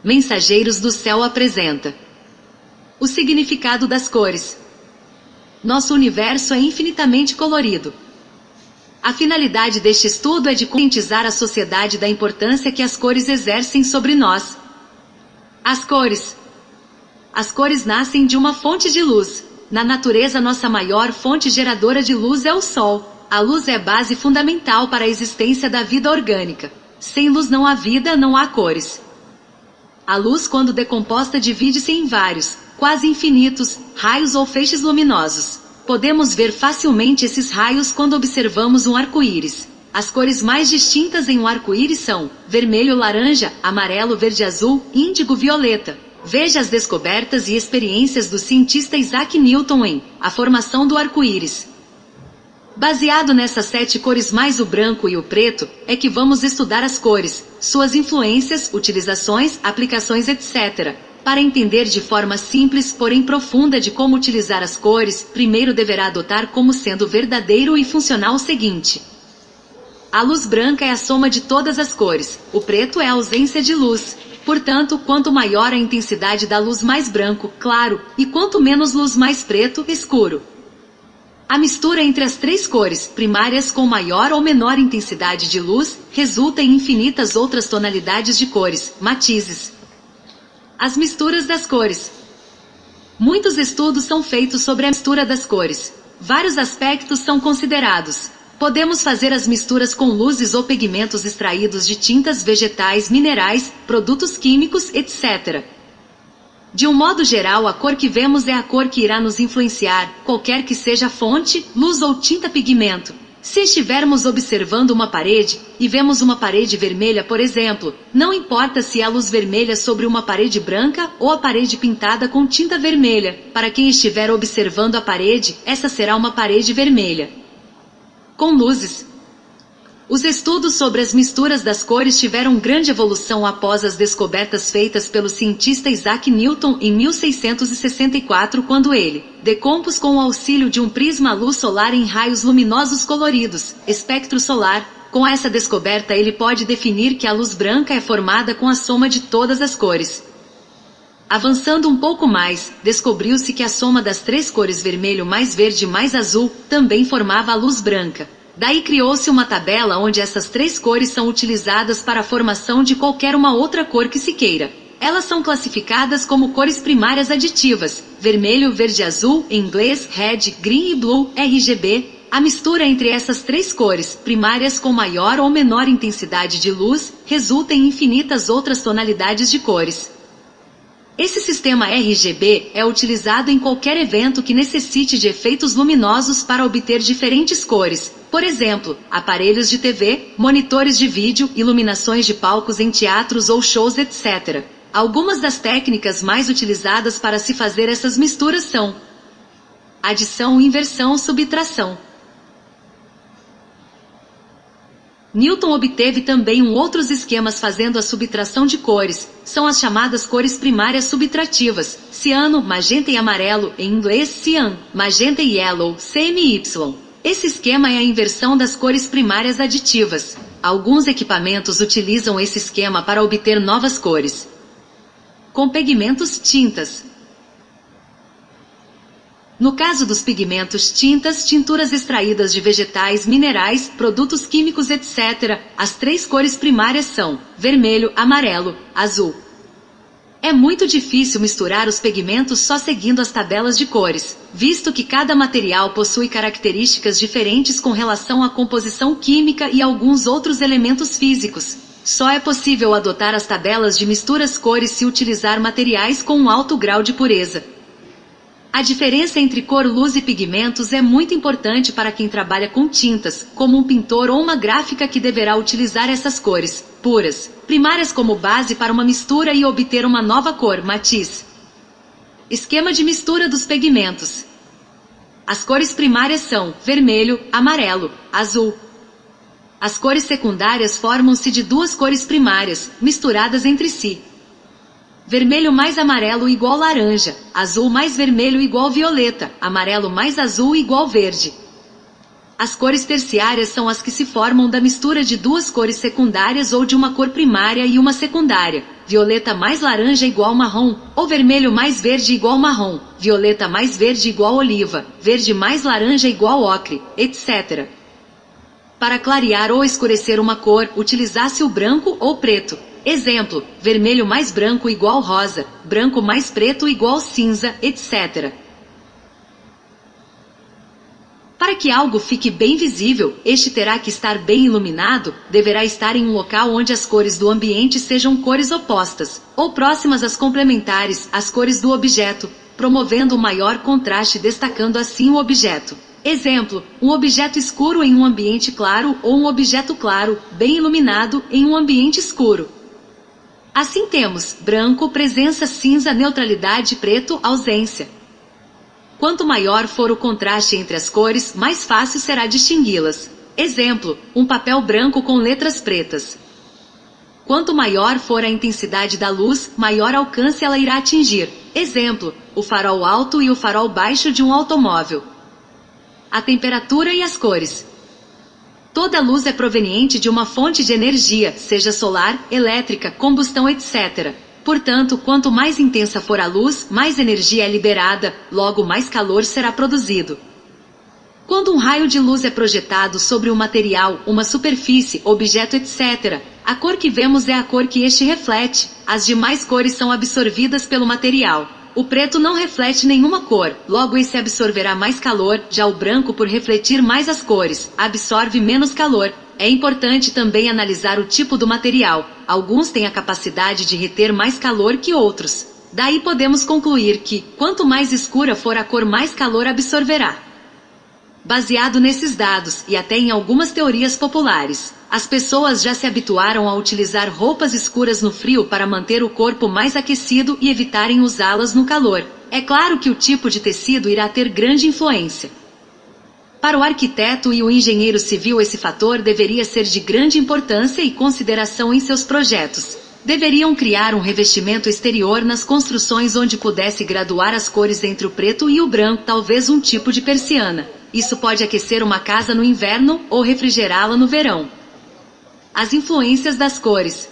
Mensageiros do Céu apresenta o significado das cores. Nosso universo é infinitamente colorido. A finalidade deste estudo é de conscientizar a sociedade da importância que as cores exercem sobre nós. As cores. As cores nascem de uma fonte de luz. Na natureza, nossa maior fonte geradora de luz é o Sol. A luz é base fundamental para a existência da vida orgânica. Sem luz não há vida, não há cores. A luz, quando decomposta, divide-se em vários, quase infinitos, raios ou feixes luminosos. Podemos ver facilmente esses raios quando observamos um arco-íris. As cores mais distintas em um arco-íris são vermelho, laranja, amarelo, verde, azul, índigo, violeta. Veja as descobertas e experiências do cientista Isaac Newton em A Formação do Arco-Íris. Baseado nessas 7 cores mais o branco e o preto, é que vamos estudar as cores, suas influências, utilizações, aplicações, etc. Para entender de forma simples, porém profunda, de como utilizar as cores, primeiro deverá adotar como sendo verdadeiro e funcional o seguinte. A luz branca é a soma de todas as cores, o preto é a ausência de luz. Portanto, quanto maior a intensidade da luz, mais branco, claro, e quanto menos luz, mais preto, escuro. A mistura entre as 3 cores primárias com maior ou menor intensidade de luz resulta em infinitas outras tonalidades de cores, matizes. As misturas das cores. Muitos estudos são feitos sobre a mistura das cores. Vários aspectos são considerados. Podemos fazer as misturas com luzes ou pigmentos extraídos de tintas vegetais, minerais, produtos químicos, etc. De um modo geral, a cor que vemos é a cor que irá nos influenciar, qualquer que seja a fonte, luz ou tinta pigmento. Se estivermos observando uma parede, e vemos uma parede vermelha, por exemplo, não importa se há luz vermelha sobre uma parede branca ou a parede pintada com tinta vermelha. Para quem estiver observando a parede, essa será uma parede vermelha. Com luzes. Os estudos sobre as misturas das cores tiveram grande evolução após as descobertas feitas pelo cientista Isaac Newton em 1664, quando ele decompôs com o auxílio de um prisma a luz solar em raios luminosos coloridos, espectro solar. Com essa descoberta, ele pode definir que a luz branca é formada com a soma de todas as cores. Avançando um pouco mais, descobriu-se que a soma das 3 cores vermelho mais verde mais azul também formava a luz branca. Daí criou-se uma tabela onde essas 3 cores são utilizadas para a formação de qualquer uma outra cor que se queira. Elas são classificadas como cores primárias aditivas: vermelho, verde, azul, em inglês, red, green e blue, RGB. A mistura entre essas 3 cores primárias com maior ou menor intensidade de luz resulta em infinitas outras tonalidades de cores. Esse sistema RGB é utilizado em qualquer evento que necessite de efeitos luminosos para obter diferentes cores. Por exemplo, aparelhos de TV, monitores de vídeo, iluminações de palcos em teatros ou shows, etc. Algumas das técnicas mais utilizadas para se fazer essas misturas são adição, inversão, subtração. Newton obteve também outros esquemas fazendo a subtração de cores. São as chamadas cores primárias subtrativas: ciano, magenta e amarelo, em inglês cyan, magenta e yellow, CMY. Esse esquema é a inversão das cores primárias aditivas. Alguns equipamentos utilizam esse esquema para obter novas cores. Com pigmentos, tintas. No caso dos pigmentos, tintas, tinturas extraídas de vegetais, minerais, produtos químicos, etc., as 3 cores primárias são vermelho, amarelo, azul. É muito difícil misturar os pigmentos só seguindo as tabelas de cores, visto que cada material possui características diferentes com relação à composição química e alguns outros elementos físicos. Só é possível adotar as tabelas de misturas cores se utilizar materiais com um alto grau de pureza. A diferença entre cor, luz e pigmentos é muito importante para quem trabalha com tintas, como um pintor ou uma gráfica que deverá utilizar essas cores puras, primárias como base para uma mistura e obter uma nova cor, matiz. Esquema de mistura dos pigmentos. As cores primárias são vermelho, amarelo, azul. As cores secundárias formam-se de 2 cores primárias, misturadas entre si. Vermelho mais amarelo igual laranja, azul mais vermelho igual violeta, amarelo mais azul igual verde. As cores terciárias são as que se formam da mistura de duas cores secundárias ou de uma cor primária e uma secundária. Violeta mais laranja igual marrom, ou vermelho mais verde igual marrom, violeta mais verde igual oliva, verde mais laranja igual ocre, etc. Para clarear ou escurecer uma cor, utilizasse o branco ou preto. Exemplo, vermelho mais branco igual rosa, branco mais preto igual cinza, etc. Para que algo fique bem visível, este terá que estar bem iluminado, deverá estar em um local onde as cores do ambiente sejam cores opostas, ou próximas às complementares, às cores do objeto, promovendo um maior contraste destacando assim o objeto. Exemplo, um objeto escuro em um ambiente claro ou um objeto claro, bem iluminado, em um ambiente escuro. Assim temos, branco, presença, cinza, neutralidade, preto, ausência. Quanto maior for o contraste entre as cores, mais fácil será distingui-las. Exemplo, um papel branco com letras pretas. Quanto maior for a intensidade da luz, maior alcance ela irá atingir. Exemplo, o farol alto e o farol baixo de um automóvel. A temperatura e as cores. Toda luz é proveniente de uma fonte de energia, seja solar, elétrica, combustão, etc. Portanto, quanto mais intensa for a luz, mais energia é liberada, logo mais calor será produzido. Quando um raio de luz é projetado sobre um material, uma superfície, objeto, etc., a cor que vemos é a cor que este reflete, as demais cores são absorvidas pelo material. O preto não reflete nenhuma cor, logo esse absorverá mais calor, já o branco, por refletir mais as cores, absorve menos calor. É importante também analisar o tipo do material. Alguns têm a capacidade de reter mais calor que outros. Daí podemos concluir que, quanto mais escura for a cor, mais calor absorverá. Baseado nesses dados, e até em algumas teorias populares, as pessoas já se habituaram a utilizar roupas escuras no frio para manter o corpo mais aquecido e evitarem usá-las no calor. É claro que o tipo de tecido irá ter grande influência. Para o arquiteto e o engenheiro civil, esse fator deveria ser de grande importância e consideração em seus projetos. Deveriam criar um revestimento exterior nas construções onde pudesse graduar as cores entre o preto e o branco, talvez um tipo de persiana. Isso pode aquecer uma casa no inverno ou refrigerá-la no verão. As influências das cores.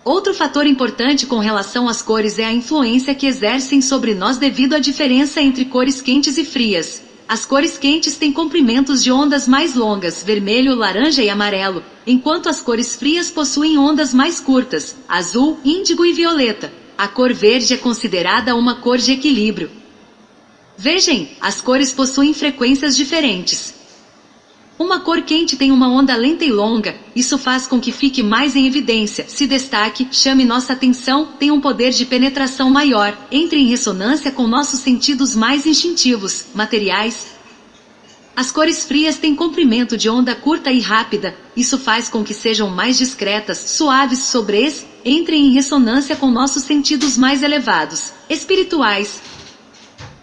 Outro fator importante com relação às cores é a influência que exercem sobre nós devido à diferença entre cores quentes e frias. As cores quentes têm comprimentos de ondas mais longas, vermelho, laranja e amarelo, enquanto as cores frias possuem ondas mais curtas, azul, índigo e violeta. A cor verde é considerada uma cor de equilíbrio. Vejam, as cores possuem frequências diferentes. Uma cor quente tem uma onda lenta e longa, isso faz com que fique mais em evidência, se destaque, chame nossa atenção, tem um poder de penetração maior, entre em ressonância com nossos sentidos mais instintivos, materiais. As cores frias têm comprimento de onda curta e rápida, isso faz com que sejam mais discretas, suaves, sobres, entrem em ressonância com nossos sentidos mais elevados, espirituais.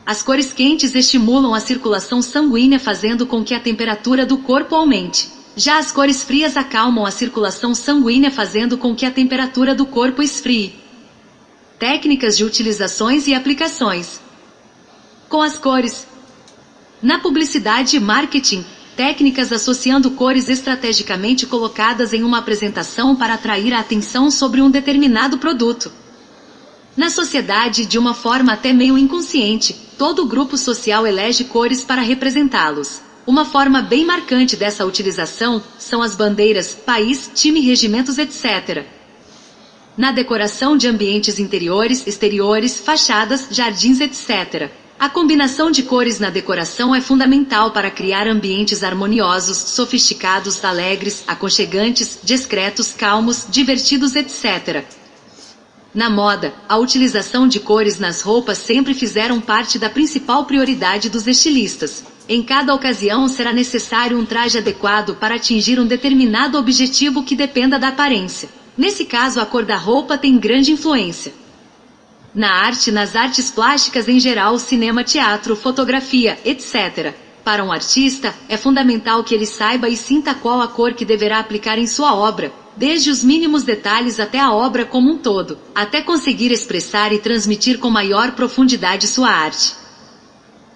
As cores quentes estimulam a circulação sanguínea, fazendo com que a temperatura do corpo aumente. Já as cores frias acalmam a circulação sanguínea, fazendo com que a temperatura do corpo esfrie. Técnicas de utilizações e aplicações. Com as cores. Na publicidade e marketing, técnicas associando cores estrategicamente colocadas em uma apresentação para atrair a atenção sobre um determinado produto. Na sociedade, de uma forma até meio inconsciente, todo grupo social elege cores para representá-los. Uma forma bem marcante dessa utilização são as bandeiras, país, time, regimentos, etc. Na decoração de ambientes interiores, exteriores, fachadas, jardins, etc. A combinação de cores na decoração é fundamental para criar ambientes harmoniosos, sofisticados, alegres, aconchegantes, discretos, calmos, divertidos, etc. Na moda, a utilização de cores nas roupas sempre fizeram parte da principal prioridade dos estilistas. Em cada ocasião será necessário um traje adequado para atingir um determinado objetivo que dependa da aparência. Nesse caso, a cor da roupa tem grande influência. Na arte, nas artes plásticas em geral, cinema, teatro, fotografia, etc. Para um artista, é fundamental que ele saiba e sinta qual a cor que deverá aplicar em sua obra, desde os mínimos detalhes até a obra como um todo, até conseguir expressar e transmitir com maior profundidade sua arte.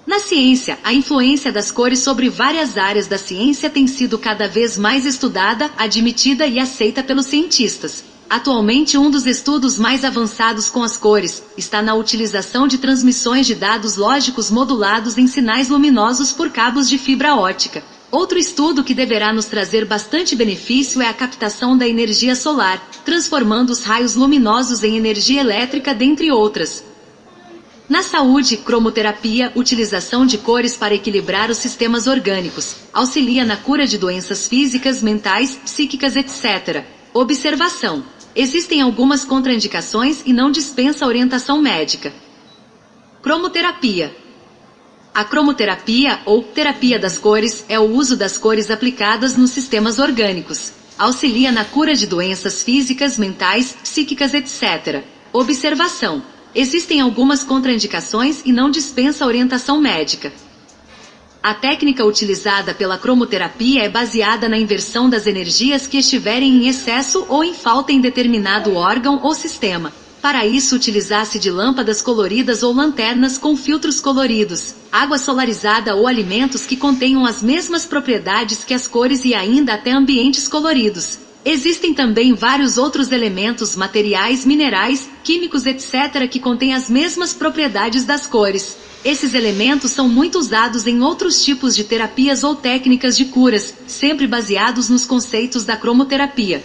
Na ciência, a influência das cores sobre várias áreas da ciência tem sido cada vez mais estudada, admitida e aceita pelos cientistas. Atualmente, um dos estudos mais avançados com as cores está na utilização de transmissões de dados lógicos modulados em sinais luminosos por cabos de fibra ótica. Outro estudo que deverá nos trazer bastante benefício é a captação da energia solar, transformando os raios luminosos em energia elétrica, dentre outras. Na saúde, cromoterapia, utilização de cores para equilibrar os sistemas orgânicos, auxilia na cura de doenças físicas, mentais, psíquicas, etc. Observação: existem algumas contraindicações e não dispensa orientação médica. Cromoterapia. A cromoterapia, ou terapia das cores, é o uso das cores aplicadas nos sistemas orgânicos. Auxilia na cura de doenças físicas, mentais, psíquicas, etc. Observação: existem algumas contraindicações e não dispensa orientação médica. A técnica utilizada pela cromoterapia é baseada na inversão das energias que estiverem em excesso ou em falta em determinado órgão ou sistema. Para isso, utiliza-se de lâmpadas coloridas ou lanternas com filtros coloridos, água solarizada ou alimentos que contenham as mesmas propriedades que as cores e ainda até ambientes coloridos. Existem também vários outros elementos, materiais, minerais, químicos, etc., que contêm as mesmas propriedades das cores. Esses elementos são muito usados em outros tipos de terapias ou técnicas de curas, sempre baseados nos conceitos da cromoterapia.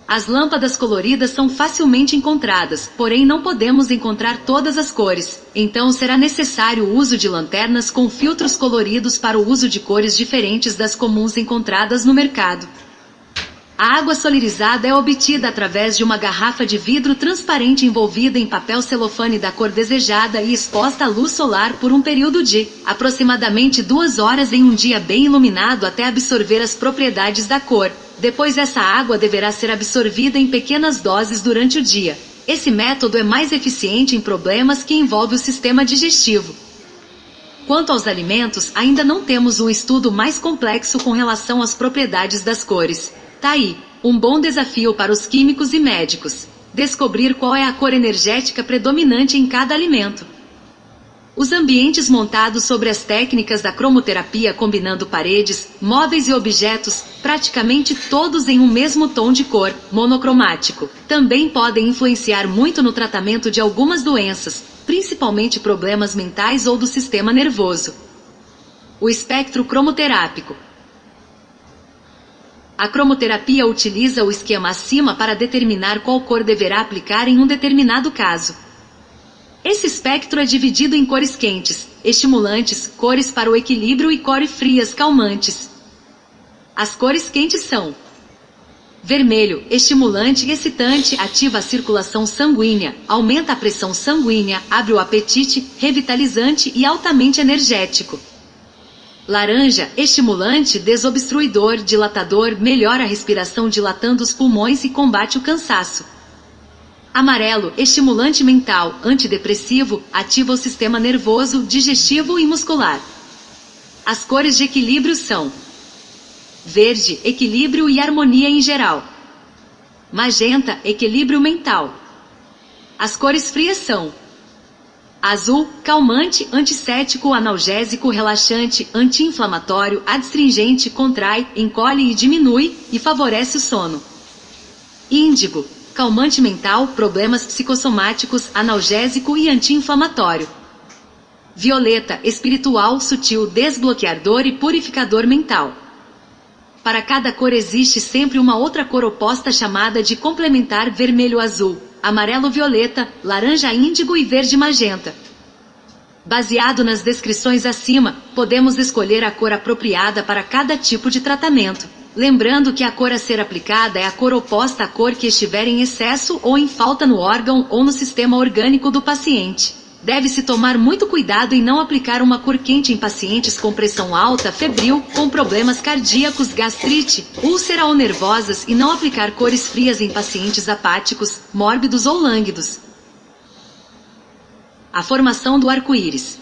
As lâmpadas coloridas são facilmente encontradas, porém não podemos encontrar todas as cores. Então será necessário o uso de lanternas com filtros coloridos para o uso de cores diferentes das comuns encontradas no mercado. A água solarizada é obtida através de uma garrafa de vidro transparente envolvida em papel celofane da cor desejada e exposta à luz solar por um período de aproximadamente 2 horas em um dia bem iluminado até absorver as propriedades da cor. Depois essa água deverá ser absorvida em pequenas doses durante o dia. Esse método é mais eficiente em problemas que envolvem o sistema digestivo. Quanto aos alimentos, ainda não temos um estudo mais complexo com relação às propriedades das cores. Tá aí, um bom desafio para os químicos e médicos: descobrir qual é a cor energética predominante em cada alimento. Os ambientes montados sobre as técnicas da cromoterapia, combinando paredes, móveis e objetos, praticamente todos em um mesmo tom de cor, monocromático, também podem influenciar muito no tratamento de algumas doenças, principalmente problemas mentais ou do sistema nervoso. O espectro cromoterápico. A cromoterapia utiliza o esquema acima para determinar qual cor deverá aplicar em um determinado caso. Esse espectro é dividido em cores quentes, estimulantes, cores para o equilíbrio e cores frias, calmantes. As cores quentes são: vermelho, estimulante e excitante, ativa a circulação sanguínea, aumenta a pressão sanguínea, abre o apetite, revitalizante e altamente energético. Laranja, estimulante, desobstruidor, dilatador, melhora a respiração dilatando os pulmões e combate o cansaço. Amarelo, estimulante mental, antidepressivo, ativa o sistema nervoso, digestivo e muscular. As cores de equilíbrio são: verde, equilíbrio e harmonia em geral. Magenta, equilíbrio mental. As cores frias são: azul, calmante, antisséptico, analgésico, relaxante, anti-inflamatório, adstringente, contrai, encolhe e diminui, e favorece o sono. Índigo, calmante mental, problemas psicossomáticos, analgésico e anti-inflamatório. Violeta, espiritual, sutil, desbloqueador e purificador mental. Para cada cor existe sempre uma outra cor oposta chamada de complementar: vermelho-azul, amarelo-violeta, laranja-índigo e verde-magenta. Baseado nas descrições acima, podemos escolher a cor apropriada para cada tipo de tratamento. Lembrando que a cor a ser aplicada é a cor oposta à cor que estiver em excesso ou em falta no órgão ou no sistema orgânico do paciente. Deve-se tomar muito cuidado em não aplicar uma cor quente em pacientes com pressão alta, febril, com problemas cardíacos, gastrite, úlcera ou nervosas, e não aplicar cores frias em pacientes apáticos, mórbidos ou lânguidos. A formação do arco-íris.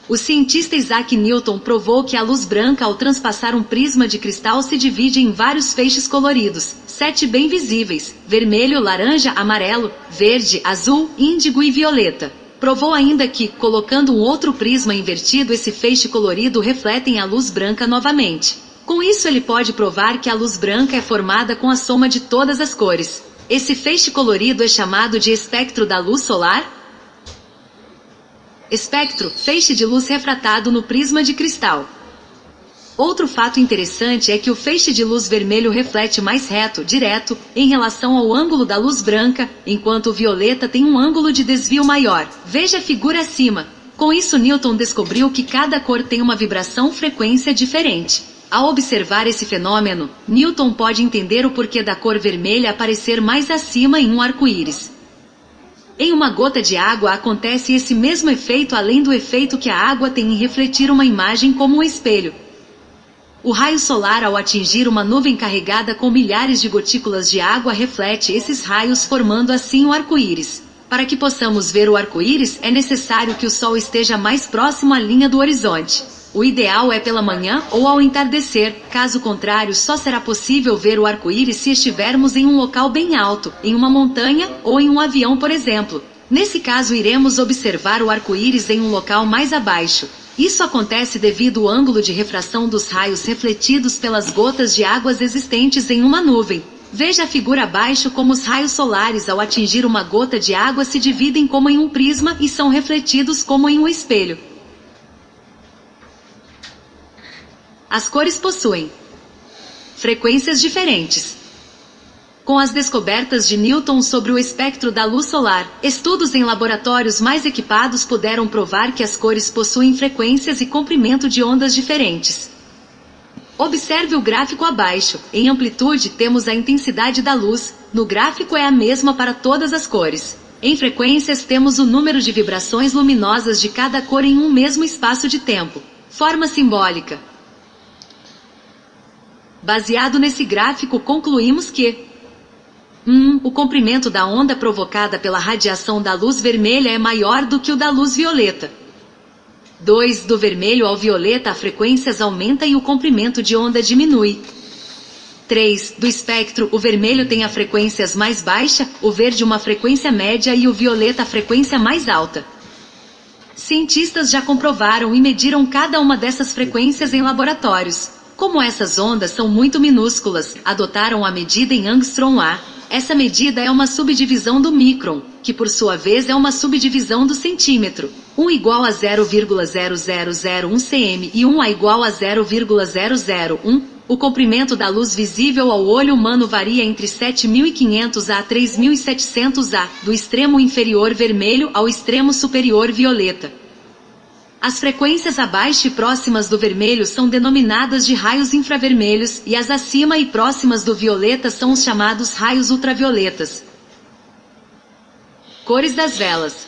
O cientista Isaac Newton provou que a luz branca, ao transpassar um prisma de cristal, se divide em vários feixes coloridos, 7 bem visíveis: vermelho, laranja, amarelo, verde, azul, índigo e violeta. Provou ainda que, colocando um outro prisma invertido, esse feixe colorido reflete a luz branca novamente. Com isso ele pode provar que a luz branca é formada com a soma de todas as cores. Esse feixe colorido é chamado de espectro da luz solar. Espectro, feixe de luz refratado no prisma de cristal. Outro fato interessante é que o feixe de luz vermelho reflete mais reto, direto, em relação ao ângulo da luz branca, enquanto o violeta tem um ângulo de desvio maior. Veja a figura acima. Com isso Newton descobriu que cada cor tem uma vibração-frequência diferente. Ao observar esse fenômeno, Newton pode entender o porquê da cor vermelha aparecer mais acima em um arco-íris. Em uma gota de água acontece esse mesmo efeito, além do efeito que a água tem em refletir uma imagem como um espelho. O raio solar, ao atingir uma nuvem carregada com milhares de gotículas de água, reflete esses raios, formando assim o arco-íris. Para que possamos ver o arco-íris, é necessário que o Sol esteja mais próximo à linha do horizonte. O ideal é pela manhã ou ao entardecer, caso contrário só será possível ver o arco-íris se estivermos em um local bem alto, em uma montanha ou em um avião, por exemplo. Nesse caso iremos observar o arco-íris em um local mais abaixo. Isso acontece devido ao ângulo de refração dos raios refletidos pelas gotas de águas existentes em uma nuvem. Veja a figura abaixo como os raios solares ao atingir uma gota de água se dividem como em um prisma e são refletidos como em um espelho. As cores possuem frequências diferentes. Com as descobertas de Newton sobre o espectro da luz solar, estudos em laboratórios mais equipados puderam provar que as cores possuem frequências e comprimento de ondas diferentes. Observe o gráfico abaixo. Em amplitude temos a intensidade da luz, no gráfico é a mesma para todas as cores. Em frequências temos o número de vibrações luminosas de cada cor em um mesmo espaço de tempo. Forma simbólica. Baseado nesse gráfico concluímos que o comprimento da onda provocada pela radiação da luz vermelha é maior do que o da luz violeta. 2. Do vermelho ao violeta a frequências aumenta e o comprimento de onda diminui. 3. Do espectro, o vermelho tem a frequências mais baixa, o verde uma frequência média e o violeta a frequência mais alta. Cientistas já comprovaram e mediram cada uma dessas frequências em laboratórios. Como essas ondas são muito minúsculas, adotaram a medida em angstrom A. Essa medida é uma subdivisão do micron, que por sua vez é uma subdivisão do centímetro. 1 igual a 0,0001 cm e 1 A igual a 0,001. O comprimento da luz visível ao olho humano varia entre 7.500 a 3.700 A, do extremo inferior vermelho ao extremo superior violeta. As frequências abaixo e próximas do vermelho são denominadas de raios infravermelhos e as acima e próximas do violeta são os chamados raios ultravioletas. Cores das velas.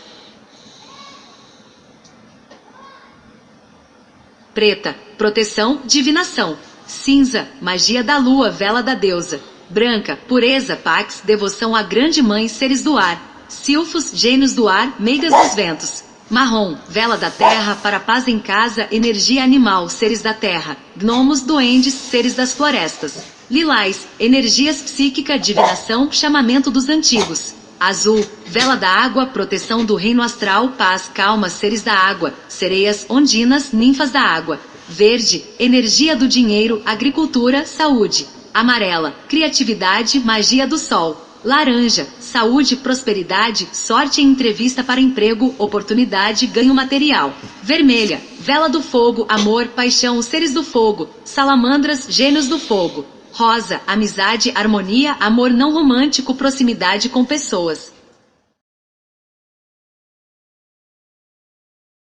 Preta, proteção, divinação. Cinza, magia da lua, vela da deusa. Branca, pureza, pax, devoção à grande mãe, seres do ar. Silfos, gênios do ar, meigas dos ventos. Marrom, vela da terra, para paz em casa, energia animal, seres da terra. Gnomos, duendes, seres das florestas. Lilás, energias psíquica, divinação, chamamento dos antigos. Azul, vela da água, proteção do reino astral, paz, calma, seres da água. Sereias, ondinas, ninfas da água. Verde, energia do dinheiro, agricultura, saúde. Amarela, criatividade, magia do sol. Laranja, saúde, prosperidade, sorte em entrevista para emprego, oportunidade, ganho material. Vermelha, vela do fogo, amor, paixão, seres do fogo. Salamandras, gênios do fogo. Rosa, amizade, harmonia, amor não romântico, proximidade com pessoas.